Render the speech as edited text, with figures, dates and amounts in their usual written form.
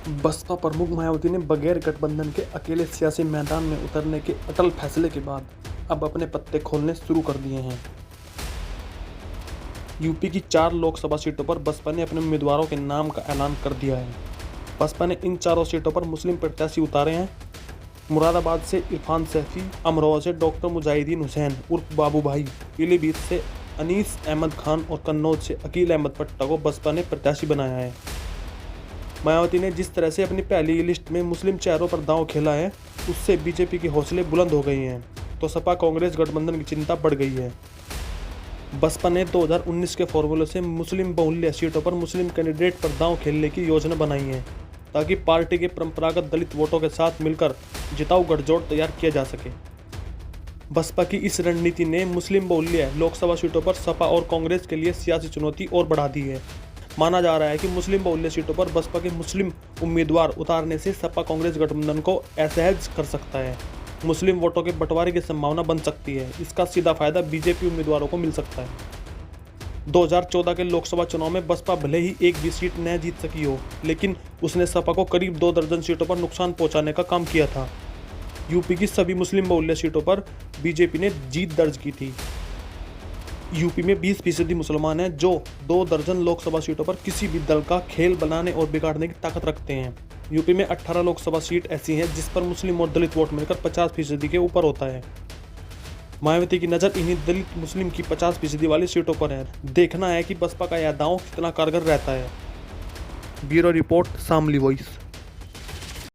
बसपा प्रमुख मायावती ने बगैर गठबंधन के अकेले सियासी मैदान में उतरने के अटल फैसले के बाद अब अपने पत्ते खोलने शुरू कर दिए हैं। यूपी की 4 लोकसभा सीटों पर बसपा ने अपने उम्मीदवारों के नाम का ऐलान कर दिया है। बसपा ने इन चारों सीटों पर मुस्लिम प्रत्याशी उतारे हैं। मुरादाबाद से इरफान सैफी, अमरोहा से डॉक्टर मुजाहिदीन हुसैन उर्फ बाबू भाई, पीलीभीत से अनीस अहमद खान और कन्नौज से अकील अहमद पट्टा को बसपा ने प्रत्याशी बनाया है। मायावती ने जिस तरह से अपनी पहली लिस्ट में मुस्लिम चेहरों पर दांव खेला है, उससे बीजेपी के हौसले बुलंद हो गए हैं, तो सपा कांग्रेस गठबंधन की चिंता बढ़ गई है। बसपा ने 2019 के फॉर्मूले से मुस्लिम बहुल्य सीटों पर मुस्लिम कैंडिडेट पर दांव खेलने की योजना बनाई है, ताकि पार्टी के परंपरागत दलित वोटों के साथ मिलकर जिताऊ गठजोड़ तैयार किया जा सके। बसपा की इस रणनीति ने मुस्लिम बहुल्य लोकसभा सीटों पर सपा और कांग्रेस के लिए सियासी चुनौती और बढ़ा दी है। माना जा रहा है कि मुस्लिम बहुल्य सीटों पर बसपा के मुस्लिम उम्मीदवार उतारने से सपा कांग्रेस गठबंधन को असहज कर सकता है। मुस्लिम वोटों के बंटवारे की संभावना बन सकती है। इसका सीधा फायदा बीजेपी उम्मीदवारों को मिल सकता है। 2014 के लोकसभा चुनाव में बसपा भले ही एक भी सीट न जीत सकी हो, लेकिन उसने सपा को करीब 2 दर्जन सीटों पर नुकसान पहुंचाने का काम किया था। यूपी की सभी मुस्लिम बहुल्य सीटों पर बीजेपी ने जीत दर्ज की थी। यूपी में 20% मुसलमान हैं, जो 2 दर्जन लोकसभा सीटों पर किसी भी दल का खेल बनाने और बिगाड़ने की ताकत रखते हैं। यूपी में 18 लोकसभा सीट ऐसी हैं जिस पर मुस्लिम और दलित वोट मिलकर 50% के ऊपर होता है। मायावती की नज़र इन्हीं दलित मुस्लिम की 50% वाली सीटों पर है। देखना है कि बसपा का यह दांव कितना कारगर रहता है। Bureau report, Shamli voice.